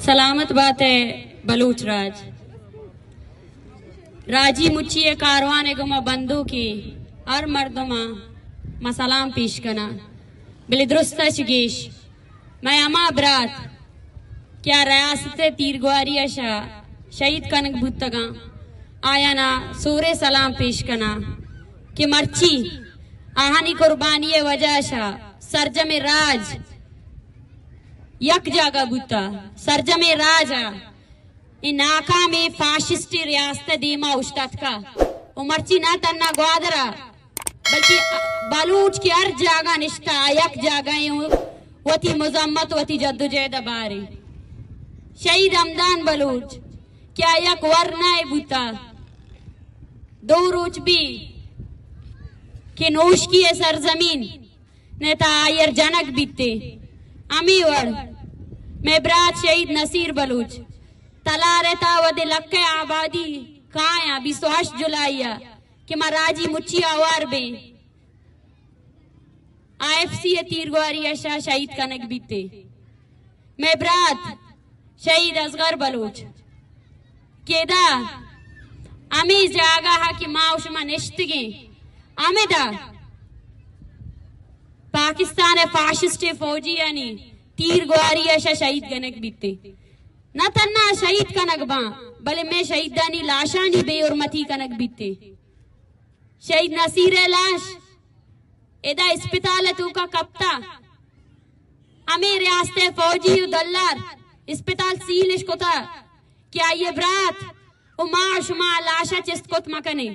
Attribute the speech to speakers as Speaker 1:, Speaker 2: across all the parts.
Speaker 1: सलामत बात है बलूच राज राजी मुच्छिए कारवान गुमा बंदू की और मर्दमा मसलाम पेश कना बिल दुरुस्त शिगेश मैं अमा बरात क्या रियासत तीरगवारी अशा शहीद कनक भुत्तगा आया ना सूरे सलाम पेश कना कि मर्ची आहानी कुर्बानी वजह शा सरजमे राज यक जागा बुता सरजमे राजा इन नाका में फाशिस्टी रियासत दीमा उस्ताद का उमरची ना तन्ना ग्वादरा बल्कि बलूच की हर जागा निष्ठा यक जागा वती मुजम्मत वती जद्दोजहद बारी शहीद हमदान बलूच क्या यक वरना बुता दो रोज भी कि नोश की सरजमीन नेता आयर जनक बीते अमीवर मैं बरात शहीद नसीर बलूच तला रहता वदे लक्के आबादी काया 28 जुलाई कि मराजी मुच्छी आवार बे IFC तीरगवारी अशा शहीद कनक बीते मैं बरात शहीद असगर बलूच केदा अमी जागा हा कि माँ उष्मा निश्तगे आमेदा पाकिस्तान है फाशिस्ट फौजी यानी तीरगवारी अशा शहीद कनक बीते न तन्ना शहीद कनक बा भले मैं शहीदानी लाशानी बे और मथी कनक बीते शहीद नसीर लाश एदा अस्पताल तू का कप्ता अमे रियासत फौजी दल्लार अस्पताल सील इसको था क्या ये बरात उमा शुमा लाशा चिस्तकोत मकने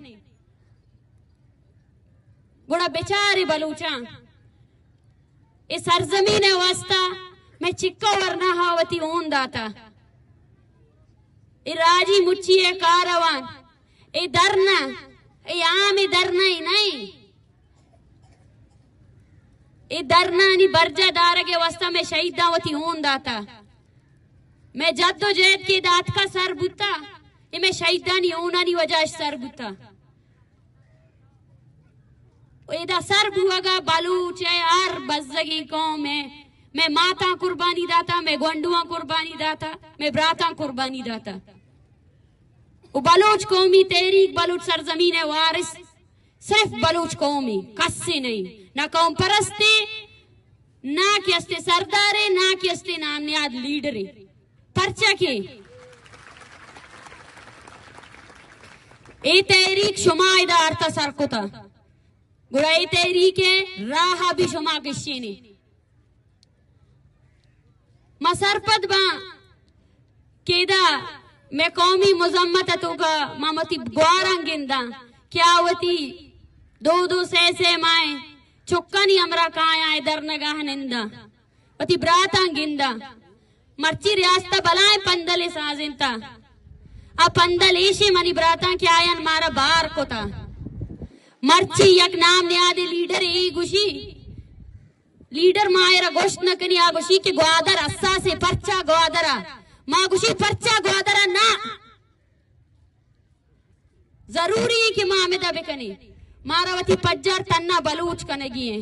Speaker 1: गुड़ा बेचारे बलूचा इस सरजमीन वास्ता मैं चिक्का वरना हावती ऊन दाता ए राजी मुच्छी ए कारवान ए दरना ए आम ए दरना ही नहीं ए दरना नहीं बर्जा दार के वास्ता मैं शहीद दावती ऊन दाता मैं जद्दोजहद की दात का सर बुता ए मैं शहीदानी ऊनानी वजह सर बुता एदा सर बुआगा बलूच है हर बज़गी कौम है मैं माता कुर्बानी दाता मैं गोंडुआ कुर्बानी दाता मैं ब्राता कुर्बानी दाता वो बलूच कौमी तहरीक बलूच सरजमीन है वारिस सिर्फ बलूच कौमी कस्से नहीं ना कौम परस्ते ना कि अस्ते सरदारे ना कि अस्ते नामनियाद लीडरे परचा के ए तहरीक शुमाइदा अर्थ सरकुता गुड़ाई तहरीक है राह भी शुमा किश्चीनी मसरपत बा केदा मैं कौमी मुजम्मत तो का मामती ग्वारंगिंदा क्या वती दो से माए चुक्कनी हमरा काया इधर नगाह निंदा वती ब्राता गिंदा मर्ची रियासता बलाए पंदले साजिंता आ पंदल ऐसे मनी ब्राता क्या आयन मारा बार को था मर्ची यक नाम न्यादे लीडर ए गुशी लीडर मायरा गोश्त न कनी आ गुशी के ग्वादर अस्सा से परचा ग्वादरा माँ गुशी परचा ग्वादरा ना जरूरी है कि माँ में दबे कने मारावती पज्जर तन्ना बलूच कने गिए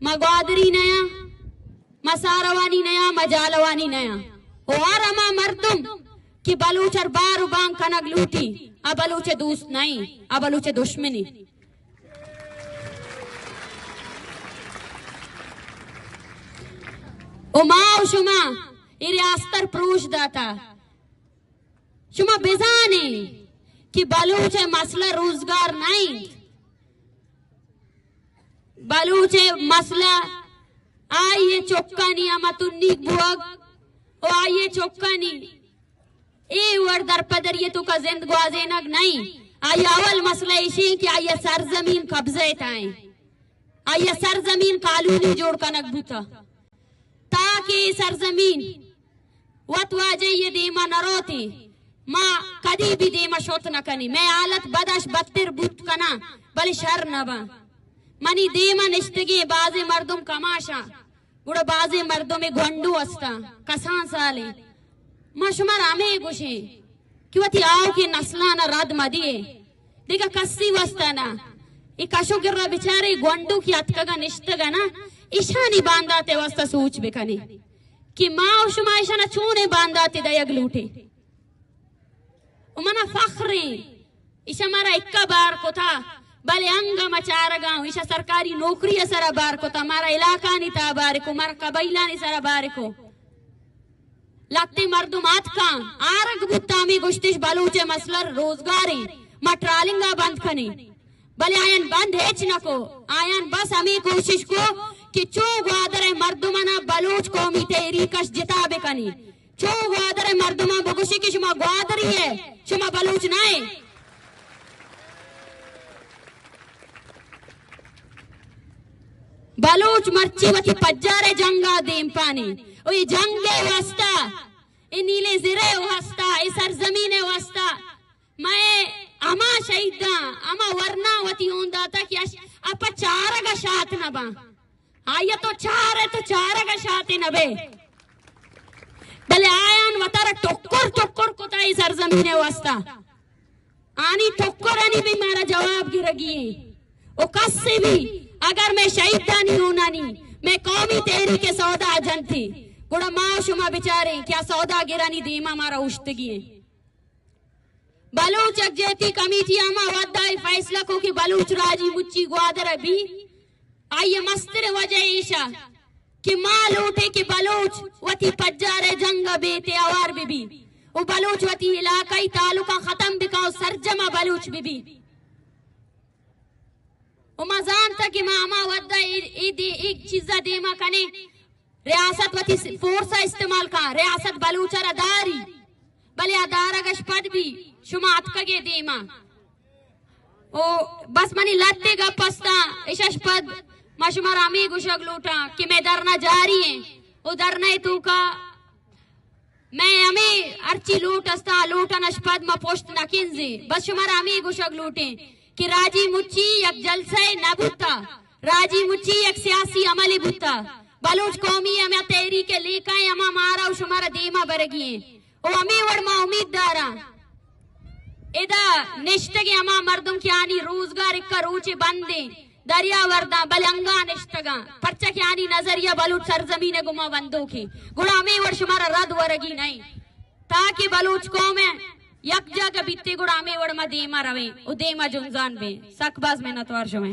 Speaker 1: माँ ग्वादरी नया माँ सारवानी नया माँ जालवानी नया और अमा मर्दुम कि बलूचर बार बांग कनक लूटी आ बलूचे दूस नहीं आ बलूचे दुश्मनी उमाओ शुमा इरे आस्तर प्रूश दाता शुमा बेजाने कि बलूच है मसला रोजगार नहीं बलूच है मसला आइए चौक्कानी अमतुन्नी बुआग ओ आइए चौक्कानी ए वर दर पदर ये तो का जिंदगवाजेनग नहीं आइए अवल मसला इसी कि आइए सरजमीन कब्जे ताए आइए सरजमीन कानूनी जोड़ का नकबूता ताकि सरजमीन वतवाजे ये देमा नरोती माँ कदी भी देमा शोत न कनी मैं आलत बदश बत्तिर बुत कना बल शर नबा मनी देमा निश्तगे बाजे मर्दुम कमाशा गुड़ा बाजे मर्दों में घंडू अस्ता कसान साले माँ शुमार आमे गुशे कि वती आओ की नस्ला न रद मदिए देखा कस्सी वस्ता ना ये कशो गिर्रा बिचारे घंडू की अतकगा निश्तगा ना इशानी बांधा ते वस्ता सूच बेकनी कि माँ शुमाइशा न चूने बांधाते दयग लूटे उमना फख्रे इशा मारा इक्का बार को था बले अंगा मचारा गाँव इशा सरकारी नौकरी असरा बार को था मारा इलाका नहीं था बार को मारा कबीला नहीं सरा बार को लगते मर्दुमात का आरग बुत्ता में गुश्तिश बलूचे मसलर रोजगारी मट्रालिंगा बंद खनी भले आयन बंद हेच न को आयन बस हमें कोशिश को कि चो ग्वादर मर्दुमना बलूच कौमी तेरी कश जिताबे कनी चो ग्वादर मर्दुमा बगुशी की शुमा ग्वादरी है शुमा बलूच नाए बलूच मर्ची वती पज्जारे जंगा देम पानी ओ ये जंगे वास्ता ये नीले जिरे वास्ता ये सरजमीने वास्ता मैं अमा शहीदा अमा वरना वती होंदा था कि अपा चार का शात न बा आया तो चार है तो चार का शात न बे भले आयान वतारा टोक्कर टोक्कर को ताई सरजमीने वास्ता आनी टोक्कर आनी भी मेरा जवाब गिरगी ओ कस से भी अगर मैं शहीदा नहीं होना नहीं मैं कौमी तेरी के सौदा जन थी गुड़ा माँ शुमा बिचारे क्या सौदा गिरानी दीमा मारा उश्तगी है बलूच अगजेती कमेटी आमा वद्दाई फैसला को कि बलूच राजी मुच्ची ग्वादर भी आइए मस्तर वजह ईशा कि माँ लूटे कि बलूच वती पज्जारे जंग बेते आवार भी वो बलूच वती इलाकाई तालुका खत्म बिकाओ सरजमा बलूच भी मजान था कि मामा वद्दा एक चीजा देमा कने रियासत वती फोर्सा इस्तेमाल का रियासत बलूचरा दारी भले अदारा गशपद भी शुमात कगे देमा ओ बस मनी लत्ते का पस्ता इशपद मशमर आमी गुशग लूटा कि मैं दरना जारी है ओ दरना तू का मैं हमें अर्ची लूट अस्ता लूटा नशपद म पोस्ट नकिंजी बस शुमार आमी गुशग लूटे कि राजी मुच्ची एक जलसे न बुता राजी मुच्ची एक सियासी अमली बुता बलूच कौमी हमें तेरी के लेका अमा मारा शुमारा दीमा बरगी ओ अमी वड़मा उम्मीददारा इदा निष्ठगे अमा मर्दम की आनी रोजगार इक्का रोचे बंदे दरिया वर्दा बलंगा निष्ठगा पर्चा की आनी नजरिया बलूच सरजमीने गुमा बंदो की गुड़ा अमी वड़ शुमारा रद वरगी नहीं ताकि बलूच कौम है यक जगह बीते गुड़ा में वड़ मा देमा रवे ओ देमा जुंजान बे सकबाज में नतवार शमे।